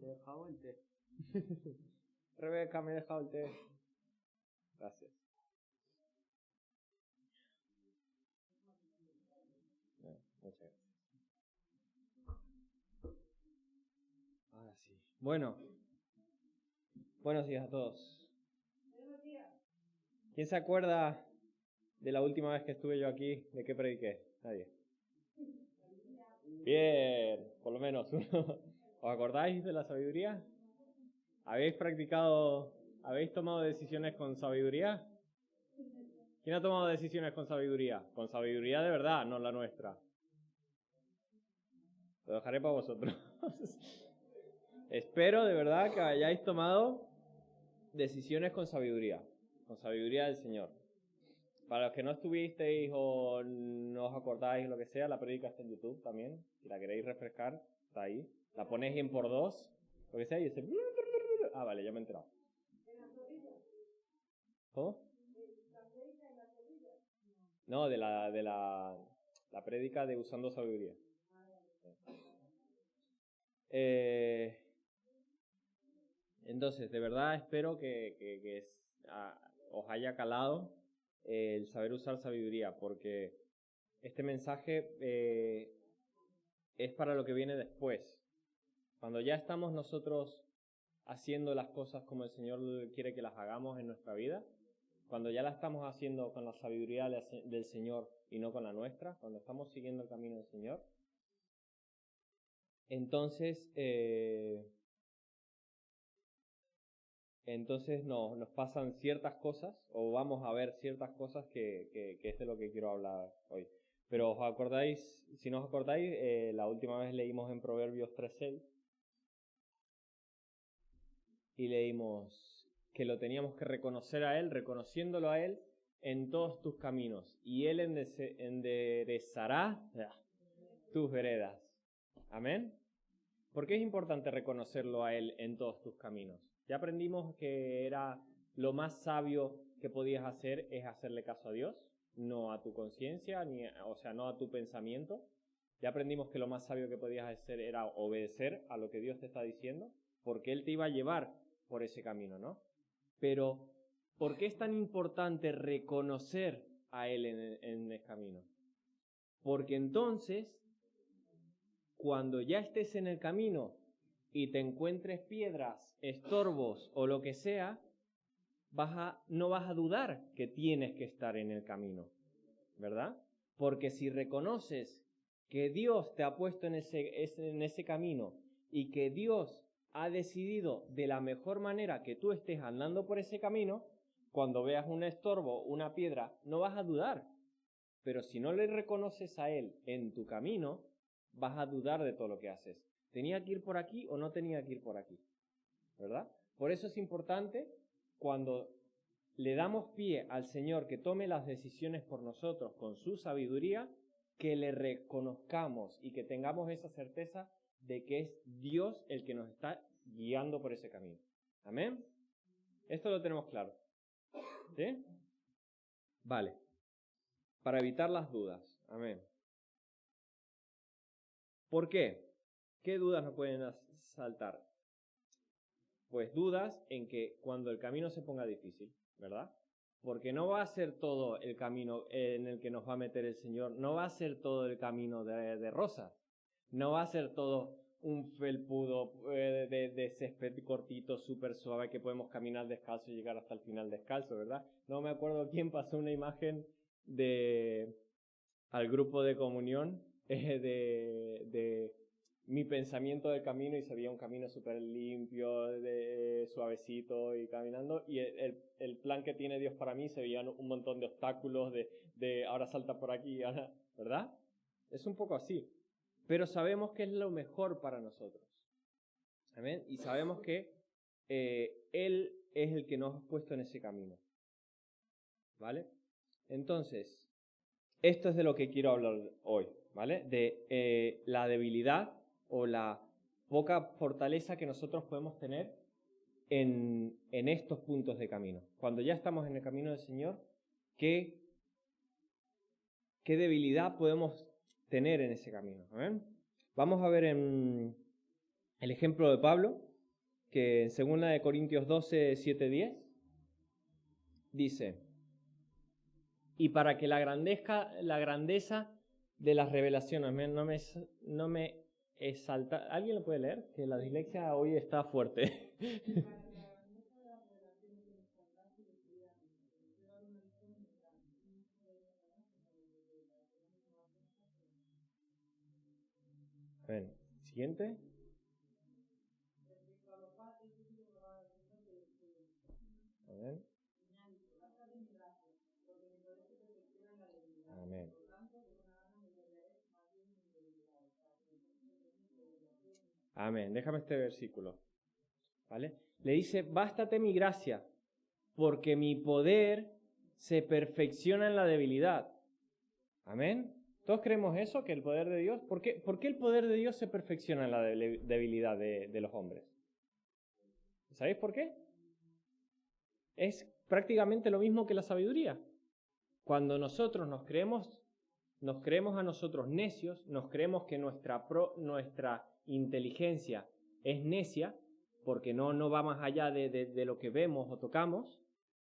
Te he dejado el té. Rebeca, me he dejado el té. Gracias. Muchas gracias. Ahora sí. Bueno. Buenos días a todos. Buenos días. ¿Quién se acuerda de la última vez que estuve yo aquí? ¿De qué prediqué? Nadie. Bien, por lo menos uno. ¿Os acordáis de la sabiduría? ¿Habéis tomado decisiones con sabiduría? ¿Quién ha tomado decisiones con sabiduría? Con sabiduría de verdad, no la nuestra. Lo dejaré para vosotros. Espero de verdad que hayáis tomado decisiones con sabiduría del Señor. Para los que no estuvisteis o no os acordáis o lo que sea, la prédica está en YouTube también. Si la queréis refrescar, está ahí. La ponéis en por 2, lo que sea, y dice... Ah, vale, ya me he enterado. ¿Cómo? No, de la prédica de usando sabiduría. Entonces, de verdad espero que os haya calado el saber usar sabiduría, porque este mensaje es para lo que viene después. Cuando ya estamos nosotros haciendo las cosas como el Señor quiere que las hagamos en nuestra vida, cuando ya la estamos haciendo con la sabiduría del Señor y no con la nuestra, cuando estamos siguiendo el camino del Señor, entonces nos pasan ciertas cosas, o vamos a ver ciertas cosas que es de lo que quiero hablar hoy. Pero os acordáis, si no os acordáis, la última vez leímos en Proverbios 3:6 y leímos que lo teníamos que reconocer a Él, reconociéndolo a Él en todos tus caminos, y Él enderezará tus veredas. Amén. ¿Por qué es importante reconocerlo a Él en todos tus caminos? Ya aprendimos que era lo más sabio que podías hacer es hacerle caso a Dios, no a tu conciencia, no a tu pensamiento. Ya aprendimos que lo más sabio que podías hacer era obedecer a lo que Dios te está diciendo, porque Él te iba a llevar por ese camino, ¿no? Pero, ¿por qué es tan importante reconocer a Él en el camino? Porque entonces, cuando ya estés en el camino y te encuentres piedras, estorbos o lo que sea, no vas a dudar que tienes que estar en el camino, ¿verdad? Porque si reconoces que Dios te ha puesto en ese camino y que Dios ha decidido de la mejor manera que tú estés andando por ese camino, cuando veas un estorbo, una piedra, no vas a dudar. Pero si no le reconoces a Él en tu camino, vas a dudar de todo lo que haces. ¿Tenía que ir por aquí o no tenía que ir por aquí? ¿Verdad? Por eso es importante cuando le damos pie al Señor que tome las decisiones por nosotros con su sabiduría, que le reconozcamos y que tengamos esa certeza de que es Dios el que nos está guiando por ese camino. ¿Amén? Esto lo tenemos claro. ¿Sí? Vale. Para evitar las dudas. Amén. ¿Por qué? ¿Qué dudas nos pueden saltar? Pues dudas en que cuando el camino se ponga difícil, ¿verdad? Porque no va a ser todo el camino en el que nos va a meter el Señor, no va a ser todo el camino de rosas, no va a ser todo un felpudo de césped cortito, súper suave, que podemos caminar descalzo y llegar hasta el final descalzo, ¿verdad? No me acuerdo quién pasó una imagen al grupo de comunión de mi pensamiento del camino, y se veía un camino súper limpio, suavecito y caminando, y el plan que tiene Dios para mí se veían un montón de obstáculos, de ahora salta por aquí, ahora, ¿verdad? Es un poco así, pero sabemos que es lo mejor para nosotros. ¿Amén? Y sabemos que Él es el que nos ha puesto en ese camino. ¿Vale? Entonces, esto es de lo que quiero hablar hoy, ¿vale? De la debilidad o la poca fortaleza que nosotros podemos tener en estos puntos de camino. Cuando ya estamos en el camino del Señor, ¿qué debilidad podemos tener en ese camino? ¿Eh? Vamos a ver en el ejemplo de Pablo, que en 2 Corintios 12, 7, 10, dice: y para que la grandeza de las revelaciones no me exalta. ¿Alguien lo puede leer? Que la dislexia hoy está fuerte. Ven, siguiente. Amén. Amén. Amén. Déjame este versículo. ¿Vale? Le dice: bástate mi gracia, porque mi poder se perfecciona en la debilidad. Amén. ¿Todos creemos eso? Que el poder de Dios. ¿Por qué el poder de Dios se perfecciona en la debilidad de los hombres? ¿Sabéis por qué? Es prácticamente lo mismo que la sabiduría. Cuando nosotros nos creemos a nosotros necios, nos creemos que nuestra inteligencia es necia, porque no va más allá de lo que vemos o tocamos.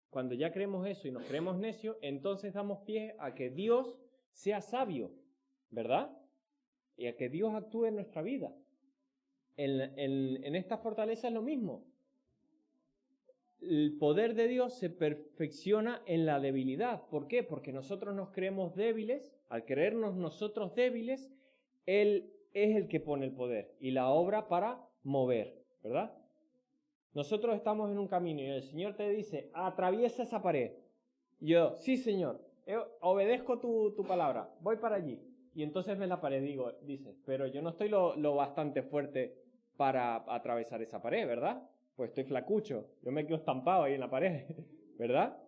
Cuando ya creemos eso y nos creemos necios, entonces damos pie a que Dios sea sabio, ¿verdad? Y a que Dios actúe en nuestra vida. En esta fortaleza es lo mismo. El poder de Dios se perfecciona en la debilidad. ¿Por qué? Porque nosotros nos creemos débiles. Al creernos nosotros débiles, Él es el que pone el poder y la obra para mover, ¿verdad? Nosotros estamos en un camino y el Señor te dice: atraviesa esa pared. Y yo: sí, Señor, obedezco tu palabra, voy para allí. Y entonces ves la pared, dices: pero yo no estoy lo bastante fuerte para atravesar esa pared, ¿verdad? Pues estoy flacucho, yo me quedo estampado ahí en la pared, ¿verdad?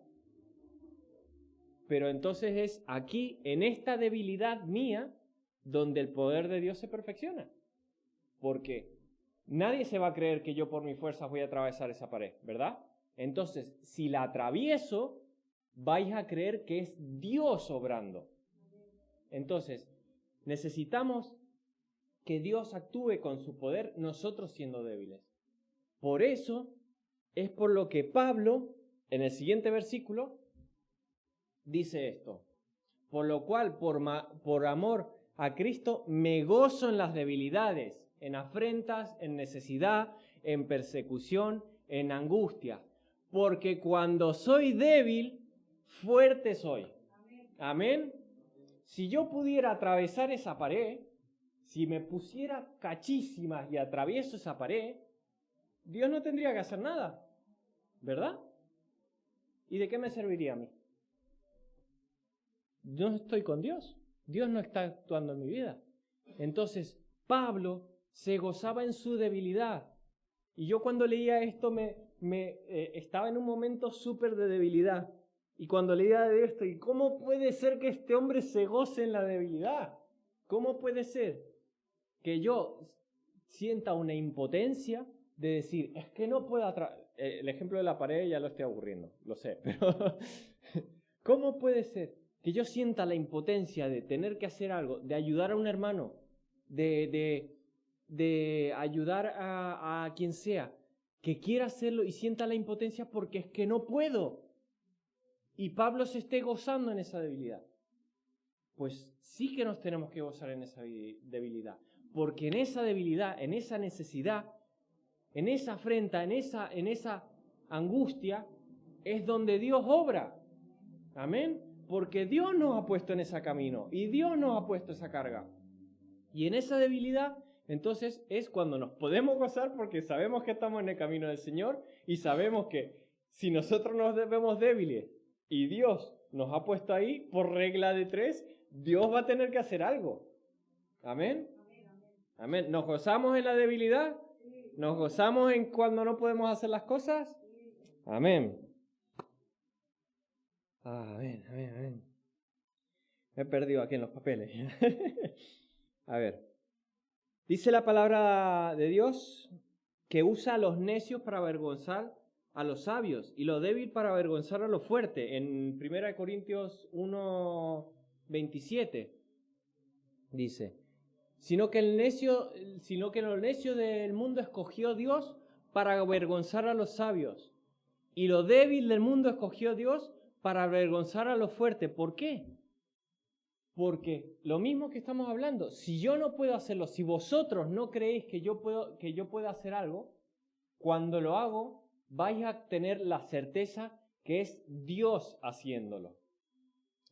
Pero entonces es aquí, en esta debilidad mía, donde el poder de Dios se perfecciona. Porque nadie se va a creer que yo por mis fuerzas voy a atravesar esa pared, ¿verdad? Entonces, si la atravieso, vais a creer que es Dios obrando. Entonces, necesitamos que Dios actúe con su poder, nosotros siendo débiles. Por eso es por lo que Pablo, en el siguiente versículo, dice esto: por lo cual, por amor a Cristo, me gozo en las debilidades, en afrentas, en necesidad, en persecución, en angustia. Porque cuando soy débil, fuerte soy. Amén. Si yo pudiera atravesar esa pared, si me pusiera cachísimas y atravieso esa pared, Dios no tendría que hacer nada, ¿verdad? ¿Y de qué me serviría a mí? Yo no estoy con Dios. Dios no está actuando en mi vida. Entonces, Pablo se gozaba en su debilidad. Y yo cuando leía esto estaba en un momento súper de debilidad. Y cuando leía de esto, ¿y cómo puede ser que este hombre se goce en la debilidad? ¿Cómo puede ser que yo sienta una impotencia de decir: es que no puedo el ejemplo de la pared ya lo estoy aburriendo, lo sé, pero ¿cómo puede ser que yo sienta la impotencia de tener que hacer algo, de ayudar a un hermano, de ayudar a quien sea, que quiera hacerlo y sienta la impotencia porque es que no puedo? Y Pablo se esté gozando en esa debilidad. Pues sí que nos tenemos que gozar en esa debilidad. Porque en esa debilidad, en esa necesidad, en esa afrenta, en esa angustia, es donde Dios obra. Amén. Porque Dios nos ha puesto en ese camino y Dios nos ha puesto esa carga. Y en esa debilidad, entonces es cuando nos podemos gozar, porque sabemos que estamos en el camino del Señor y sabemos que si nosotros nos vemos débiles y Dios nos ha puesto ahí por regla de 3, Dios va a tener que hacer algo. Amén. Amén. ¿Nos gozamos en la debilidad? ¿Nos gozamos en cuando no podemos hacer las cosas? Amén. Amén, amén, amén. Me he perdido aquí en los papeles. A ver. Dice la palabra de Dios que usa a los necios para avergonzar a los sabios y lo débil para avergonzar a lo fuerte. En 1 Corintios 1:27 dice: sino que lo necio del mundo escogió Dios para avergonzar a los sabios. Y lo débil del mundo escogió Dios para avergonzar a lo fuerte. ¿Por qué? Porque lo mismo que estamos hablando, si yo no puedo hacerlo, si vosotros no creéis que yo pueda hacer algo, cuando lo hago, vais a tener la certeza que es Dios haciéndolo.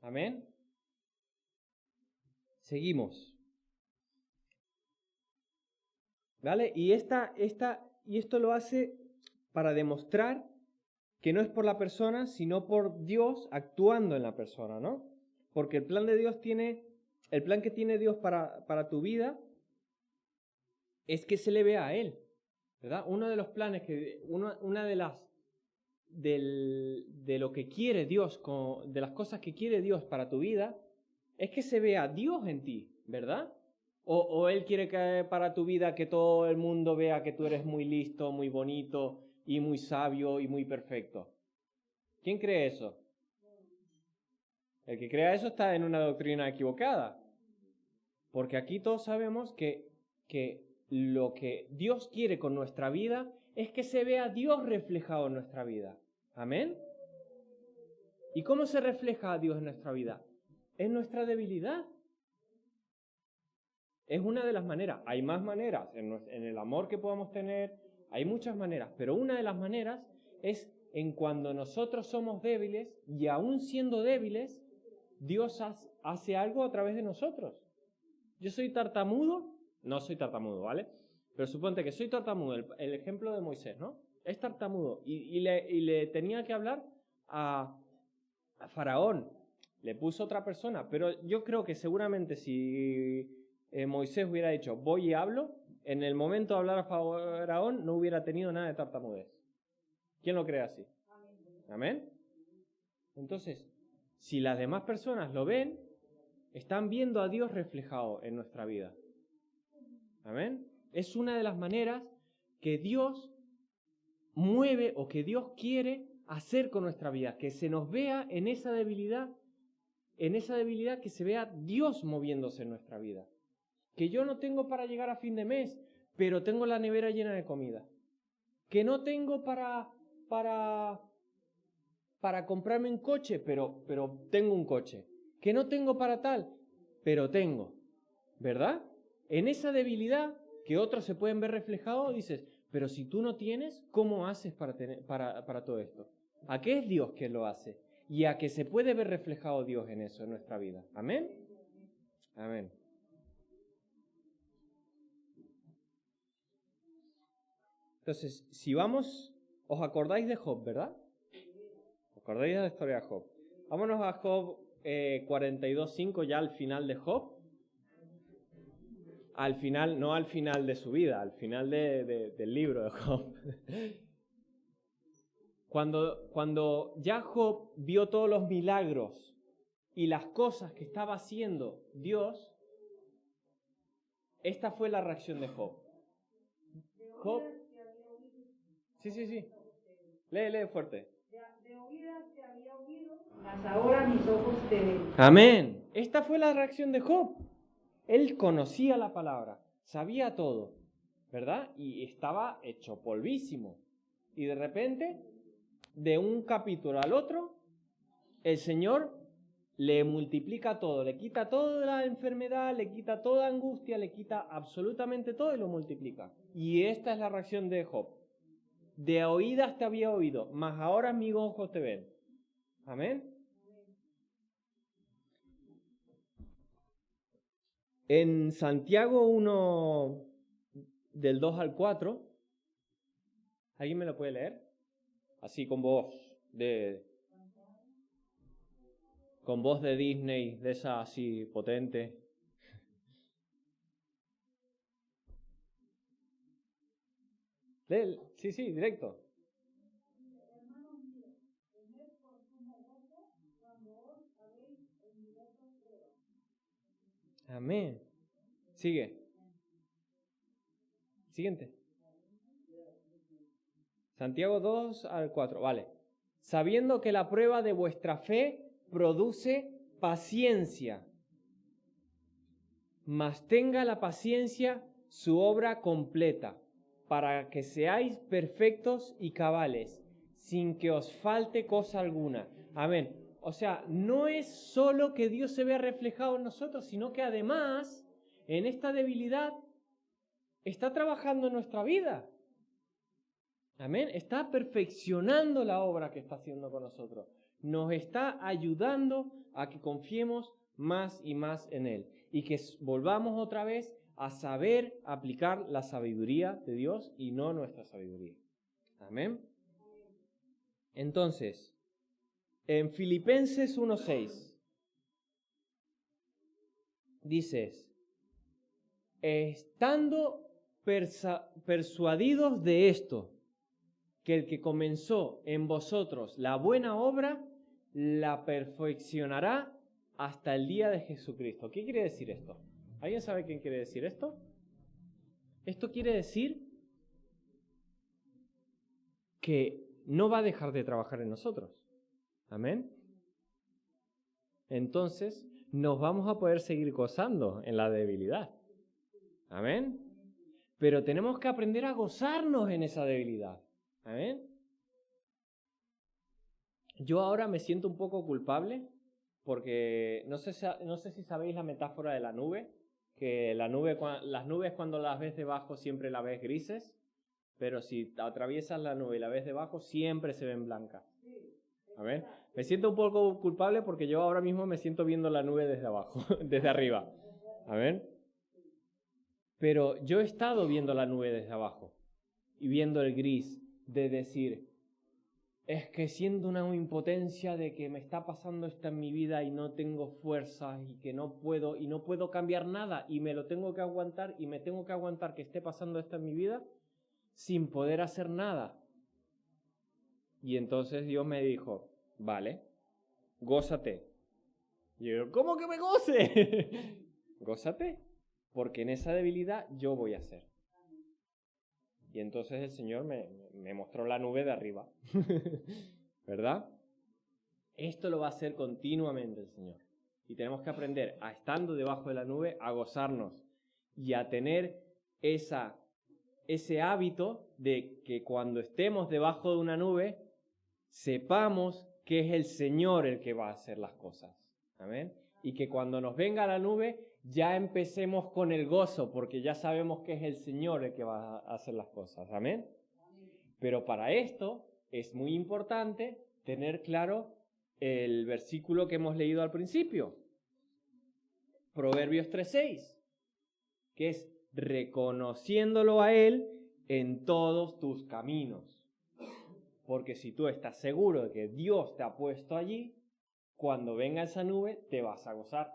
Amén. Seguimos. ¿Vale? Y esto lo hace para demostrar que no es por la persona, sino por Dios actuando en la persona, ¿no? Porque el plan que tiene Dios para tu vida es que se le vea a Él, ¿verdad? Uno de los planes una de lo que quiere Dios, de las cosas que quiere Dios para tu vida, es que se vea Dios en ti, ¿verdad? O Él quiere que para tu vida que todo el mundo vea que tú eres muy listo, muy bonito y muy sabio y muy perfecto. ¿Quién cree eso? El que crea eso está en una doctrina equivocada. Porque aquí todos sabemos que lo que Dios quiere con nuestra vida es que se vea Dios reflejado en nuestra vida. ¿Amén? ¿Y cómo se refleja a Dios en nuestra vida? En nuestra debilidad. Es una de las maneras. Hay más maneras. En el amor que podamos tener, hay muchas maneras. Pero una de las maneras es en cuando nosotros somos débiles y aún siendo débiles, Dios hace algo a través de nosotros. Yo soy tartamudo, no soy tartamudo, ¿vale? Pero suponte que soy tartamudo, el ejemplo de Moisés, ¿no? Es tartamudo y le tenía que hablar a Faraón. Le puso otra persona, pero yo creo que seguramente si Moisés hubiera dicho voy y hablo, en el momento de hablar a Faraón no hubiera tenido nada de tartamudez. ¿Quién lo cree así? ¿Amén? Entonces, si las demás personas lo ven, están viendo a Dios reflejado en nuestra vida. ¿Amén? Es una de las maneras que Dios mueve o que Dios quiere hacer con nuestra vida, que se nos vea en esa debilidad que se vea Dios moviéndose en nuestra vida. Que yo no tengo para llegar a fin de mes, pero tengo la nevera llena de comida. Que no tengo para comprarme un coche, pero tengo un coche. Que no tengo para tal, pero tengo. ¿Verdad? En esa debilidad que otros se pueden ver reflejados, dices, pero si tú no tienes, ¿cómo haces para todo esto? ¿A qué es Dios que lo hace? Y a que se puede ver reflejado Dios en eso, en nuestra vida. ¿Amén? Amén. Entonces, si vamos, ¿os acordáis de Job, verdad? ¿Os acordáis de la historia de Job? Vámonos a Job 42:5, ya al final de Job. Al final, no al final de su vida, al final del libro de Job. Cuando ya Job vio todos los milagros y las cosas que estaba haciendo Dios, esta fue la reacción de Job. Job. Sí. Lee fuerte. De oídas te había oído, mas ahora mis ojos te ven. Amén. Esta fue la reacción de Job. Él conocía la palabra, sabía todo, ¿verdad? Y estaba hecho polvísimo. Y de repente, de un capítulo al otro, el Señor le multiplica todo, le quita toda la enfermedad, le quita toda angustia, le quita absolutamente todo y lo multiplica. Y esta es la reacción de Job. De oídas te había oído, mas ahora mis ojos te ven. Amén. En Santiago 1, del 2 al 4, ¿alguien me lo puede leer? Así con voz de Disney, de esa así potente. Lee, sí, directo. Amén. Sigue. Siguiente. Santiago 2 al 4, vale. Sabiendo que la prueba de vuestra fe produce paciencia, mas tenga la paciencia su obra completa, para que seáis perfectos y cabales, sin que os falte cosa alguna. Amén. O sea, no es solo que Dios se vea reflejado en nosotros, sino que además, en esta debilidad, está trabajando en nuestra vida. Amén. Está perfeccionando la obra que está haciendo con nosotros. Nos está ayudando a que confiemos más y más en Él. Y que volvamos otra vez a saber aplicar la sabiduría de Dios y no nuestra sabiduría. Amén. Entonces, en Filipenses 1:6 dices, estando persuadidos de esto, que el que comenzó en vosotros la buena obra, la perfeccionará hasta el día de Jesucristo. ¿Qué quiere decir esto? ¿Alguien sabe qué quiere decir esto? Esto quiere decir que no va a dejar de trabajar en nosotros. Amén. Entonces, nos vamos a poder seguir gozando en la debilidad. Amén. Pero tenemos que aprender a gozarnos en esa debilidad. Amén. Yo ahora me siento un poco culpable porque no sé si sabéis la metáfora de la nube, que las nubes cuando las ves debajo siempre las ves grises, pero si atraviesas la nube y la ves debajo siempre se ven blancas. Amén. Me siento un poco culpable porque yo ahora mismo me siento viendo la nube desde abajo, desde arriba. Amén. Pero yo he estado viendo la nube desde abajo y viendo el gris de decir, es que siento una impotencia de que me está pasando esto en mi vida y no tengo fuerzas y que no puedo cambiar nada y me lo tengo que aguantar y me tengo que aguantar que esté pasando esto en mi vida sin poder hacer nada. Y entonces Dios me dijo, vale, gózate. Y yo, ¿cómo que me goce? Gózate, porque en esa debilidad yo voy a hacer. Y entonces el Señor me mostró la nube de arriba. ¿Verdad? Esto lo va a hacer continuamente el Señor. Y tenemos que aprender a, estando debajo de la nube, a gozarnos y a tener ese hábito de que cuando estemos debajo de una nube, sepamos que es el Señor el que va a hacer las cosas. Amén. Y que cuando nos venga la nube, ya empecemos con el gozo, porque ya sabemos que es el Señor el que va a hacer las cosas. Amén. Pero para esto es muy importante tener claro el versículo que hemos leído al principio. Proverbios 3:6, que es reconociéndolo a Él en todos tus caminos. Porque si tú estás seguro de que Dios te ha puesto allí, cuando venga esa nube te vas a gozar.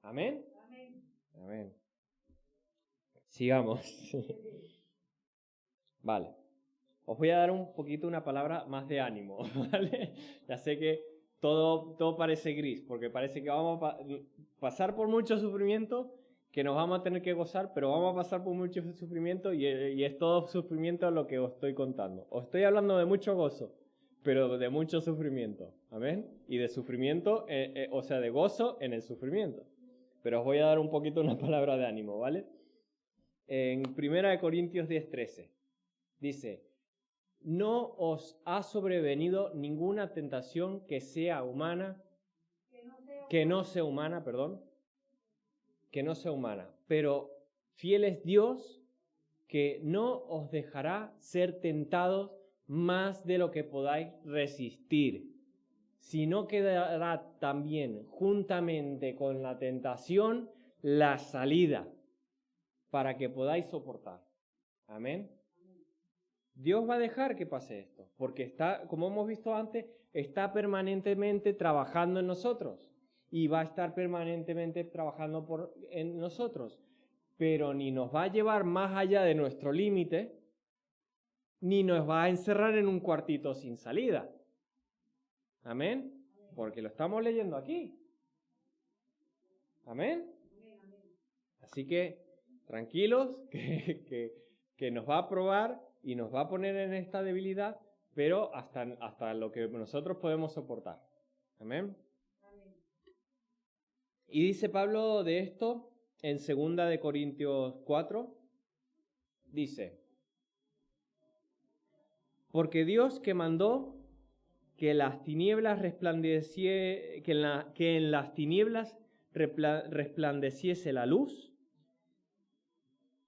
¿Amén? Amén. Amén. Sigamos. Vale. Os voy a dar un poquito una palabra más de ánimo, ¿vale? Ya sé que todo parece gris, porque parece que vamos a pasar por mucho sufrimiento, que nos vamos a tener que gozar, pero vamos a pasar por mucho sufrimiento y es todo sufrimiento lo que os estoy contando. Os estoy hablando de mucho gozo, pero de mucho sufrimiento, ¿amén? Y de sufrimiento, o sea, de gozo en el sufrimiento. Pero os voy a dar un poquito una palabra de ánimo, ¿vale? En 1 Corintios 10:13 dice, no os ha sobrevenido ninguna tentación que no sea humana, pero fiel es Dios que no os dejará ser tentados más de lo que podáis resistir, sino que dará también juntamente con la tentación la salida para que podáis soportar. Amén. Dios va a dejar que pase esto, porque está, como hemos visto antes, está permanentemente trabajando en nosotros y va a estar permanentemente trabajando en nosotros, pero ni nos va a llevar más allá de nuestro límite, ni nos va a encerrar en un cuartito sin salida. Amén, porque lo estamos leyendo aquí. Amén. Así que tranquilos, que nos va a probar y nos va a poner en esta debilidad, pero hasta lo que nosotros podemos soportar. Amén. Amén. Y dice Pablo de esto en 2 Corintios 4, dice, porque Dios que mandó que las tinieblas que en las tinieblas resplandeciese la luz,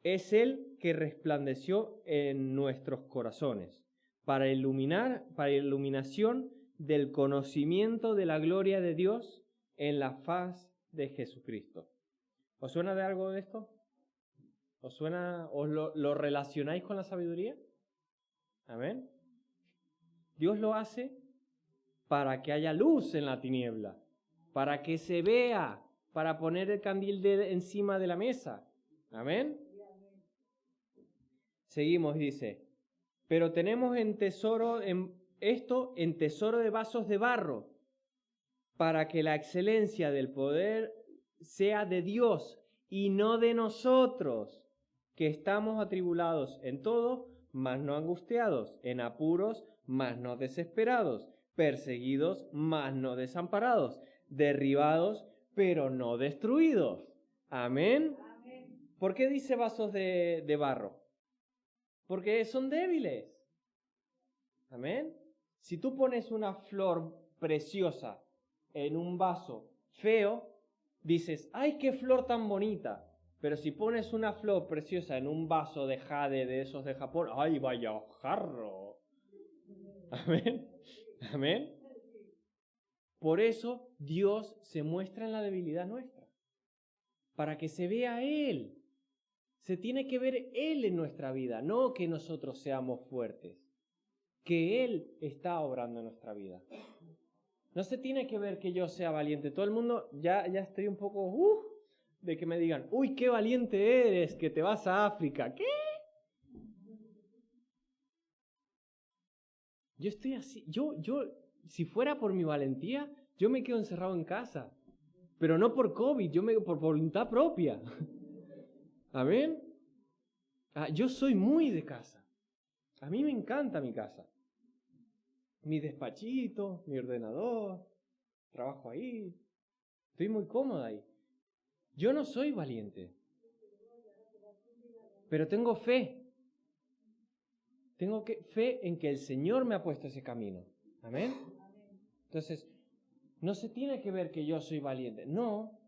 es Él que resplandeció en nuestros corazones, para iluminación del conocimiento de la gloria de Dios en la faz de Jesucristo. ¿Os suena de algo de esto? ¿Os suena, lo relacionáis con la sabiduría? Amén. Dios lo hace para que haya luz en la tiniebla, para que se vea, para poner el candil encima de la mesa. Amén. Seguimos, dice, pero tenemos en tesoro de vasos de barro, para que la excelencia del poder sea de Dios y no de nosotros, que estamos atribulados en todo, mas no angustiados, en apuros, mas no desesperados, perseguidos, mas no desamparados, derribados, pero no destruidos. Amén. ¿Por qué dice vasos de barro? Porque son débiles. Amén. Si tú pones una flor preciosa en un vaso feo, dices, ¡ay, qué flor tan bonita! Pero si pones una flor preciosa en un vaso de jade de esos de Japón, ¡ay, vaya jarro! Amén. Amén. Por eso Dios se muestra en la debilidad nuestra, para que se vea Él. Se tiene que ver Él en nuestra vida, no que nosotros seamos fuertes, que Él está obrando en nuestra vida. No se tiene que ver que yo sea valiente. Todo el mundo, ya estoy un poco de que me digan, uy, qué valiente eres, que te vas a África. ¿Qué? Yo estoy así, yo, si fuera por mi valentía, yo me quedo encerrado en casa. Pero no por COVID, por voluntad propia. ¿Amén? Yo soy muy de casa. A mí me encanta mi casa. Mi despachito, mi ordenador, trabajo ahí. Estoy muy cómoda ahí. Yo no soy valiente, pero tengo fe. Tengo fe en que el Señor me ha puesto ese camino. ¿Amén? Entonces, no se tiene que ver que yo soy valiente. No,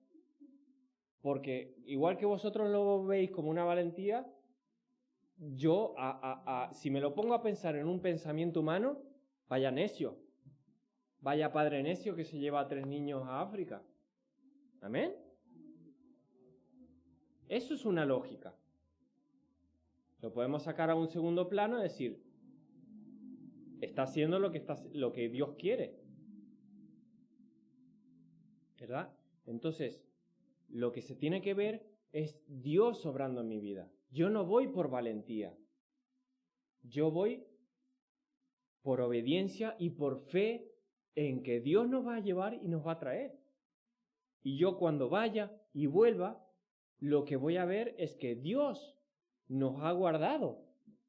porque igual que vosotros lo veis como una valentía, yo, si me lo pongo a pensar en un pensamiento humano, vaya necio. Vaya padre necio que se lleva a 3 niños a África. ¿Amén? Eso es una lógica. Lo podemos sacar a un segundo plano y decir, está haciendo lo que Dios quiere. ¿Verdad? Entonces, lo que se tiene que ver es Dios obrando en mi vida. Yo no voy por valentía. Yo voy por obediencia y por fe en que Dios nos va a llevar y nos va a traer. Y yo cuando vaya y vuelva, lo que voy a ver es que Dios nos ha guardado.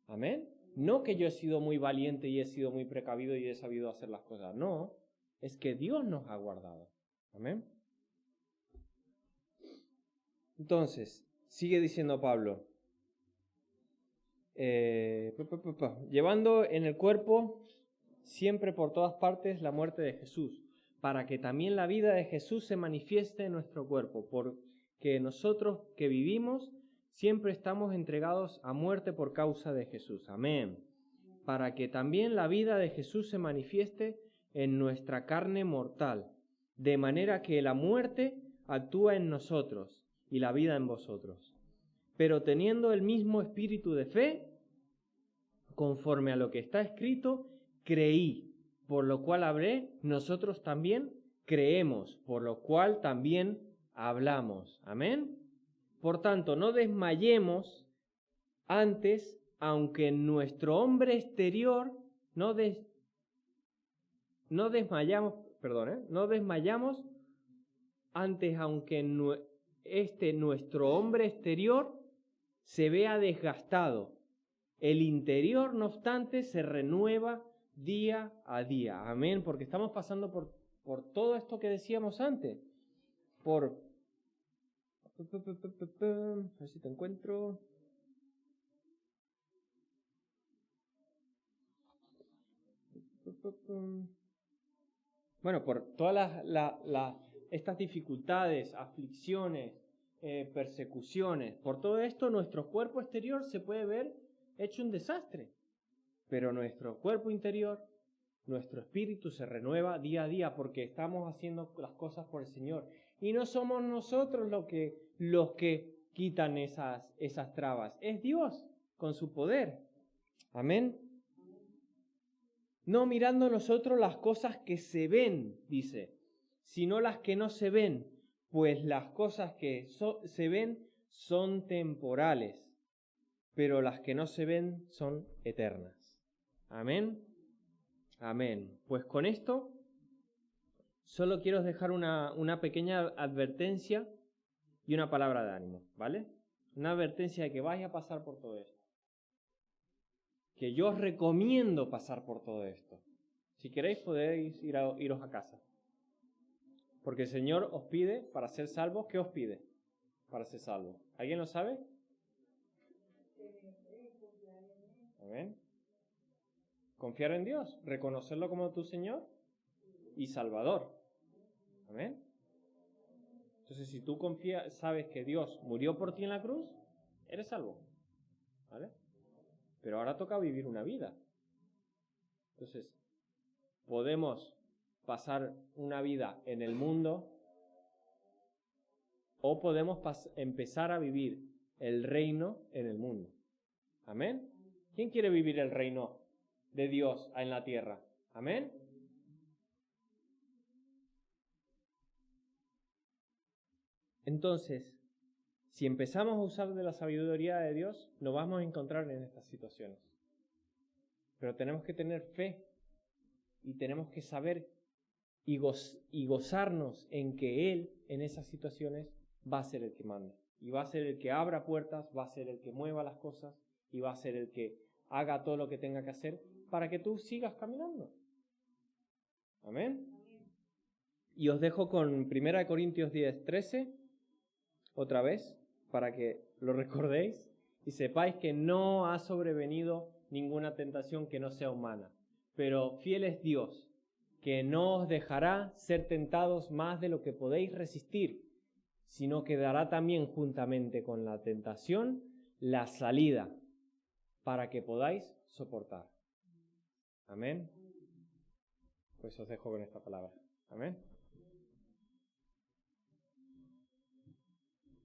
Amén. No que yo he sido muy valiente y he sido muy precavido y he sabido hacer las cosas. No, es que Dios nos ha guardado. Amén. Entonces, sigue diciendo Pablo, llevando en el cuerpo siempre por todas partes la muerte de Jesús, para que también la vida de Jesús se manifieste en nuestro cuerpo, porque nosotros que vivimos siempre estamos entregados a muerte por causa de Jesús. Amén. Para que también la vida de Jesús se manifieste en nuestra carne mortal, de manera que la muerte actúa en nosotros y la vida en vosotros. Pero teniendo el mismo espíritu de fe, conforme a lo que está escrito, creí, por lo cual hablé, nosotros también creemos, por lo cual también hablamos. Amén. Por tanto, no desmayemos antes, aunque nuestro hombre exterior no desmayamos antes, aunque nuestro hombre exterior se vea desgastado. El interior, no obstante, se renueva día a día. Amén. Porque estamos pasando por todo esto que decíamos antes. A ver si te encuentro. Bueno, por todas estas dificultades, aflicciones, persecuciones, por todo esto nuestro cuerpo exterior se puede ver hecho un desastre, pero nuestro cuerpo interior, nuestro espíritu se renueva día a día porque estamos haciendo las cosas por el Señor. Y no somos nosotros los que quitan esas trabas, es Dios con su poder. Amén. No mirando nosotros las cosas que se ven, dice, sino las que no se ven, pues las cosas que se ven son temporales, pero las que no se ven son eternas. Amén. Amén. Pues con esto solo quiero dejar una pequeña advertencia y una palabra de ánimo, ¿vale? Una advertencia de que vais a pasar por todo esto. Que yo os recomiendo pasar por todo esto. Si queréis podéis iros a casa. Porque el Señor os pide, para ser salvos, ¿qué os pide? Para ser salvos. ¿Alguien lo sabe? Amén. Confiar en Dios, reconocerlo como tu Señor y Salvador. Amén. Entonces, si tú sabes que Dios murió por ti en la cruz, eres salvo. ¿Vale? Pero ahora toca vivir una vida. Entonces, podemos pasar una vida en el mundo o podemos empezar a vivir el reino en el mundo. Amén. ¿Quién quiere vivir el reino de Dios en la tierra? Amén. Entonces, si empezamos a usar de la sabiduría de Dios, nos vamos a encontrar en estas situaciones. Pero tenemos que tener fe y tenemos que saber y gozarnos en que Él, en esas situaciones, va a ser el que manda. Y va a ser el que abra puertas, va a ser el que mueva las cosas y va a ser el que haga todo lo que tenga que hacer para que tú sigas caminando. Amén. Y os dejo con 1 Corintios 10:13, otra vez, para que lo recordéis y sepáis que no ha sobrevenido ninguna tentación que no sea humana. Pero fiel es Dios, que no os dejará ser tentados más de lo que podéis resistir, sino que dará también juntamente con la tentación la salida para que podáis soportar. Amén. Pues os dejo con esta palabra. Amén.